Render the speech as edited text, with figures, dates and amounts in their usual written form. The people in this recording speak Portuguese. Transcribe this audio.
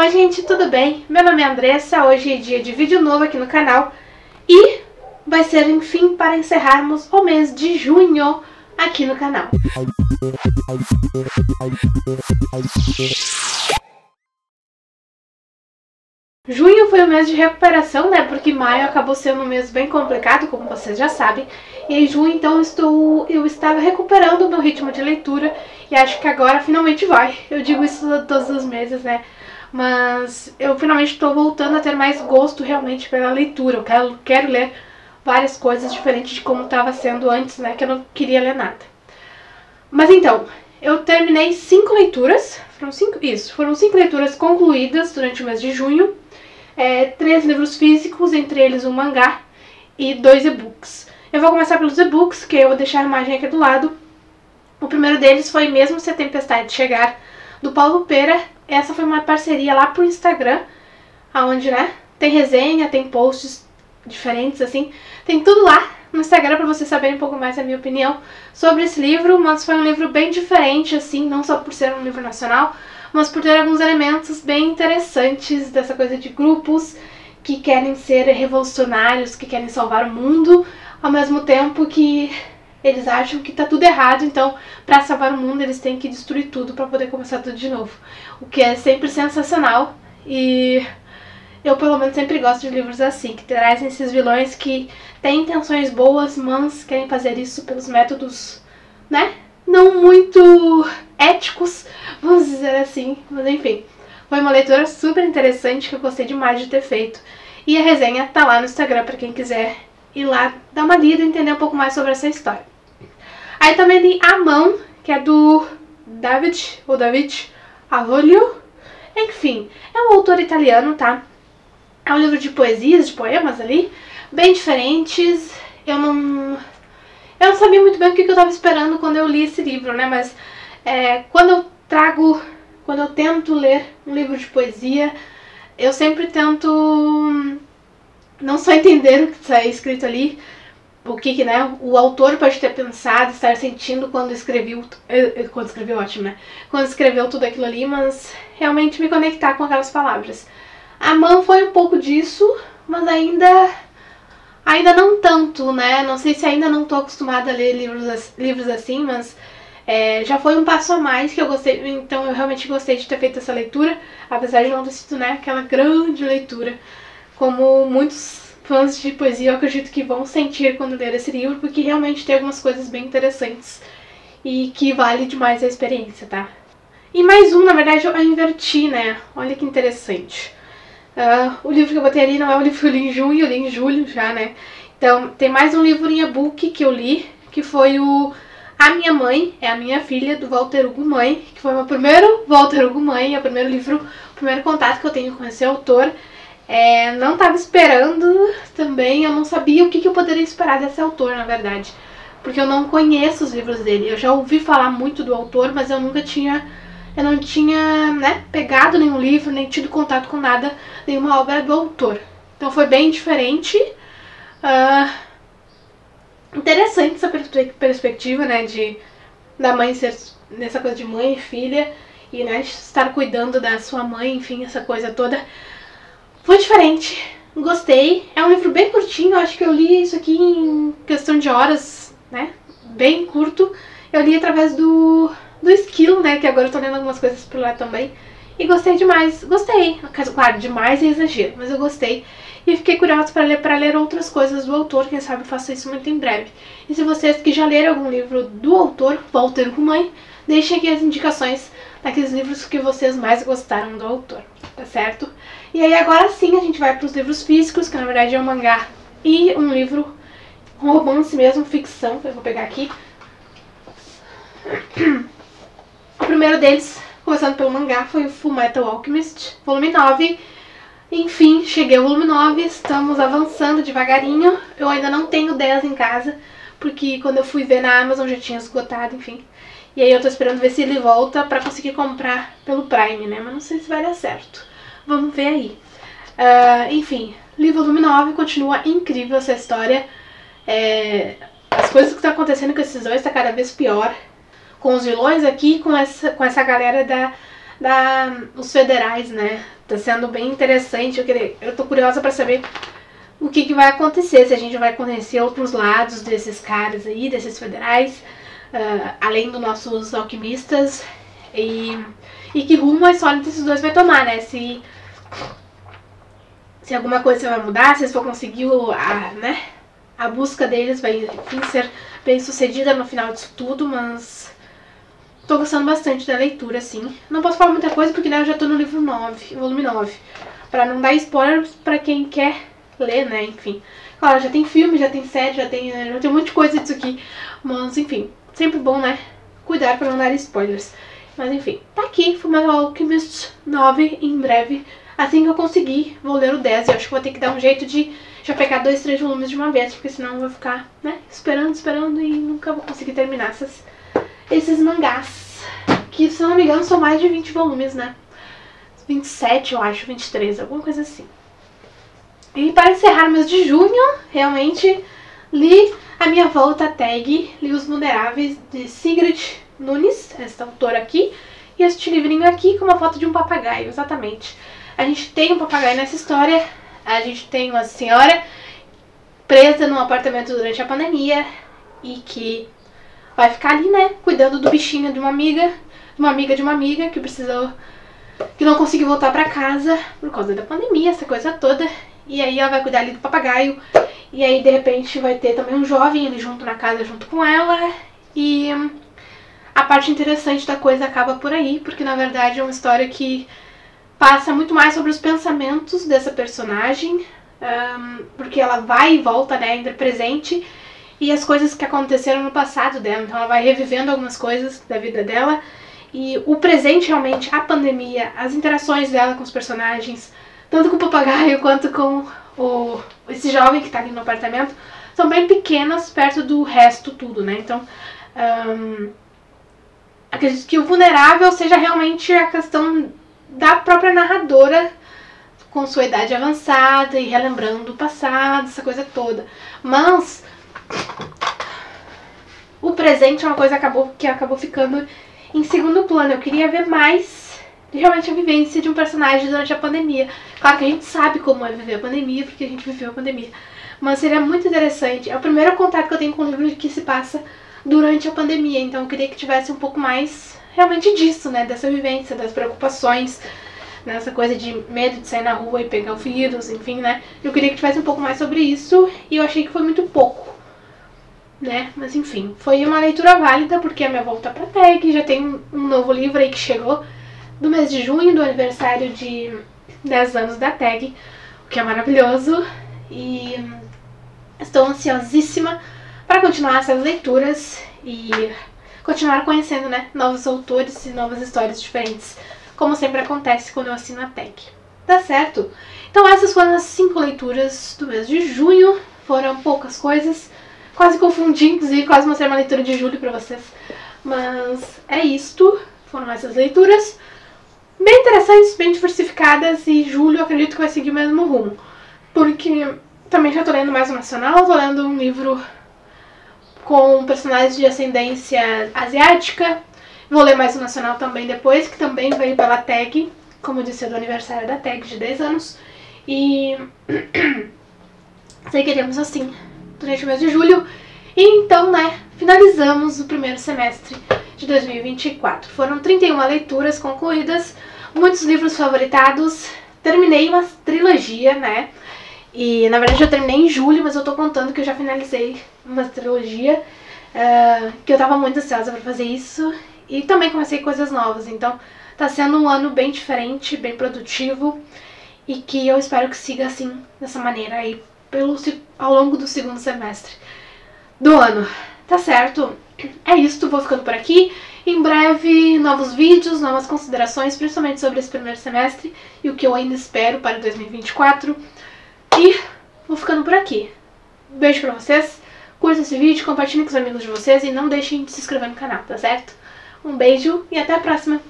Oi gente, tudo bem? Meu nome é Andressa, hoje é dia de vídeo novo aqui no canal e vai ser, enfim, para encerrarmos o mês de junho aqui no canal. Junho foi um mês de recuperação, né? Porque maio acabou sendo um mês bem complicado, como vocês já sabem. E em junho, então, eu estava recuperando o meu ritmo de leitura e acho que agora finalmente vai. Eu digo isso todos os meses, né? Mas eu finalmente estou voltando a ter mais gosto realmente pela leitura. Eu quero ler várias coisas diferentes de como estava sendo antes, né? Que eu não queria ler nada. Mas então, eu terminei 5 leituras. Foram 5 leituras concluídas durante o mês de junho. 3 livros físicos, entre eles um mangá e 2 e-books. Eu vou começar pelos e-books, que eu vou deixar a imagem aqui do lado. O primeiro deles foi Mesmo Se a Tempestade Chegar, do Paulo Pera. Essa foi uma parceria lá pro Instagram, onde, né, tem resenha, tem posts diferentes, assim. Tem tudo lá no Instagram pra você saber um pouco mais da minha opinião sobre esse livro, mas foi um livro bem diferente, assim, não só por ser um livro nacional, mas por ter alguns elementos bem interessantes dessa coisa de grupos que querem ser revolucionários, que querem salvar o mundo, ao mesmo tempo que eles acham que tá tudo errado, então pra salvar o mundo eles têm que destruir tudo pra poder começar tudo de novo. O que é sempre sensacional e eu pelo menos sempre gosto de livros assim, que trazem esses vilões que têm intenções boas, mas querem fazer isso pelos métodos, né, não muito éticos, vamos dizer assim, mas enfim. Foi uma leitura super interessante que eu gostei demais de ter feito. E a resenha tá lá no Instagram pra quem quiser ir lá dar uma lida e entender um pouco mais sobre essa história. Aí também li A Mão, que é do David Arroyo. Enfim, é um autor italiano, tá? É um livro de poesias, de poemas ali, bem diferentes. Eu não sabia muito bem o que eu tava esperando quando eu li esse livro, né? Mas quando eu tento ler um livro de poesia, eu sempre tento não só entender o que está escrito ali, o que, né, o autor pode ter pensado, estar sentindo quando escreveu, ótimo, né? Quando escreveu tudo aquilo ali, mas realmente me conectar com aquelas palavras. A Mão foi um pouco disso, mas ainda não tanto, né? Não sei se ainda não tô acostumada a ler livros assim, mas já foi um passo a mais que eu gostei, então eu realmente gostei de ter feito essa leitura, apesar de não ter sido, né, aquela grande leitura, como muitos fãs de poesia eu acredito que vão sentir quando ler esse livro, porque realmente tem algumas coisas bem interessantes e que vale demais a experiência, tá? E mais um, na verdade, eu inverti, né? Olha que interessante. O livro que eu botei ali não é um livro que eu li em junho, eu li em julho já, né? Então, tem mais um livro em e-book que eu li, que foi o A Minha Mãe, é a Minha Filha, do Walter Hugo Mãe, que foi o meu primeiro Walter Hugo Mãe, é o primeiro livro, o primeiro contato que eu tenho com esse autor. Não estava esperando também, eu não sabia o que eu poderia esperar desse autor, na verdade. Porque eu não conheço os livros dele, eu já ouvi falar muito do autor, mas eu não tinha, né, pegado nenhum livro, nem tido contato com nada, nenhuma obra do autor. Então foi bem diferente. Interessante essa perspectiva, né, da mãe ser nessa coisa de mãe e filha, e, né, estar cuidando da sua mãe, enfim, essa coisa toda. Foi diferente, gostei. É um livro bem curtinho, eu acho que eu li isso aqui em questão de horas, né, bem curto. Eu li através do Esquilo, né, que agora eu tô lendo algumas coisas por lá também. E gostei demais, gostei. Claro, demais é exagero, mas eu gostei. E fiquei curiosa para ler outras coisas do autor, quem sabe eu faço isso muito em breve. E se vocês que já leram algum livro do autor, Walter Hugo Mãe, deixem aqui as indicações daqueles livros que vocês mais gostaram do autor, tá certo? E aí agora sim a gente vai para os livros físicos, que na verdade é um mangá e um livro, um romance mesmo, ficção, que eu vou pegar aqui. O primeiro deles, começando pelo mangá, foi o Fullmetal Alchemist, volume 9. Enfim, cheguei ao volume 9, estamos avançando devagarinho. Eu ainda não tenho 10 em casa, porque quando eu fui ver na Amazon já tinha esgotado, enfim. E aí eu tô esperando ver se ele volta pra conseguir comprar pelo Prime, né? Mas não sei se vai dar certo. Vamos ver aí. Enfim, livro volume 9, continua incrível essa história. As coisas que estão acontecendo com esses dois tá cada vez pior. Com os vilões aqui, com essa galera os federais, né? Tá sendo bem interessante. Eu tô curiosa pra saber o que vai acontecer, se a gente vai conhecer outros lados desses caras aí, desses federais, além dos nossos alquimistas, e que rumo a história desses dois vai tomar, né? Se alguma coisa vai mudar, se eles vão conseguir a busca deles vai, enfim, ser bem sucedida no final disso tudo, mas tô gostando bastante da leitura, assim. Não posso falar muita coisa porque, né, eu já tô no livro 9, volume 9, pra não dar spoilers pra quem quer ler, né, enfim. Claro, já tem filme, já tem série, já tem um monte de coisa disso aqui, mas, enfim, sempre bom, né, cuidar pra não dar spoilers. Mas, enfim, tá aqui, Fullmetal Alchemist 9, em breve. Assim que eu conseguir, vou ler o 10 e eu acho que vou ter que dar um jeito de já pegar 2, 3 volumes de uma vez, porque senão eu vou ficar, né, esperando e nunca vou conseguir terminar esses mangás, que, se eu não me engano, são mais de 20 volumes, né, 27 eu acho, 23, alguma coisa assim. E para encerrar mês de junho, realmente, li A Minha Volta à Tag, li Os Vulneráveis, de Sigrid Nunes, essa autora aqui, e este livrinho aqui com uma foto de um papagaio, exatamente. A gente tem um papagaio nessa história, a gente tem uma senhora presa num apartamento durante a pandemia e que vai ficar ali, né, cuidando do bichinho de uma amiga que não conseguiu voltar pra casa por causa da pandemia, essa coisa toda. E aí ela vai cuidar ali do papagaio, e aí de repente vai ter também um jovem ali junto na casa junto com ela, e a parte interessante da coisa acaba por aí, porque na verdade é uma história que passa muito mais sobre os pensamentos dessa personagem, porque ela vai e volta, né, ainda presente, e as coisas que aconteceram no passado dela. Então ela vai revivendo algumas coisas da vida dela, e o presente realmente, a pandemia, as interações dela com os personagens, tanto com o papagaio quanto com esse jovem que tá ali no apartamento, são bem pequenas perto do resto tudo, né, então acredito que o vulnerável seja realmente a questão da própria narradora com sua idade avançada e relembrando o passado, essa coisa toda. Mas o presente é uma coisa que acabou ficando em segundo plano. Eu queria ver mais realmente a vivência de um personagem durante a pandemia. Claro que a gente sabe como é viver a pandemia, porque a gente viveu a pandemia. Mas seria muito interessante. É o primeiro contato que eu tenho com um livro que se passa durante a pandemia. Então eu queria que tivesse um pouco mais realmente disso, né, dessa vivência, das preocupações, nessa coisa de medo de sair na rua e pegar o vírus, enfim, né, eu queria que tivesse um pouco mais sobre isso, e eu achei que foi muito pouco, né, mas enfim, foi uma leitura válida, porque a minha volta pra tag, já tem um novo livro aí que chegou do mês de junho, do aniversário de 10 anos da tag, o que é maravilhoso, e estou ansiosíssima para continuar essas leituras e continuar conhecendo, né, novos autores e novas histórias diferentes, como sempre acontece quando eu assino a tag. Tá certo? Então essas foram as 5 leituras do mês de junho, foram poucas coisas, quase confundi, inclusive quase mostrei uma leitura de julho pra vocês, mas é isto, foram essas leituras, bem interessantes, bem diversificadas, e julho eu acredito que vai seguir o mesmo rumo, porque também já tô lendo mais o nacional, tô lendo um livro com personagens de ascendência asiática. Vou ler mais o nacional também depois, que também veio pela tag, como eu disse, é do aniversário da tag de 10 anos. E seguiremos assim durante o mês de julho. E então, né, finalizamos o primeiro semestre de 2024. Foram 31 leituras concluídas, muitos livros favoritados. Terminei uma trilogia, né? E na verdade eu terminei em julho, mas eu tô contando que eu já finalizei uma trilogia, que eu tava muito ansiosa pra fazer isso. E também comecei coisas novas, então tá sendo um ano bem diferente, bem produtivo, e que eu espero que siga assim, dessa maneira aí, ao longo do segundo semestre do ano. Tá certo? É isso, vou ficando por aqui. Em breve, novos vídeos, novas considerações, principalmente sobre esse primeiro semestre e o que eu ainda espero para 2024. E vou ficando por aqui. Beijo pra vocês, curta esse vídeo, compartilhem com os amigos de vocês e não deixem de se inscrever no canal, tá certo? Um beijo e até a próxima!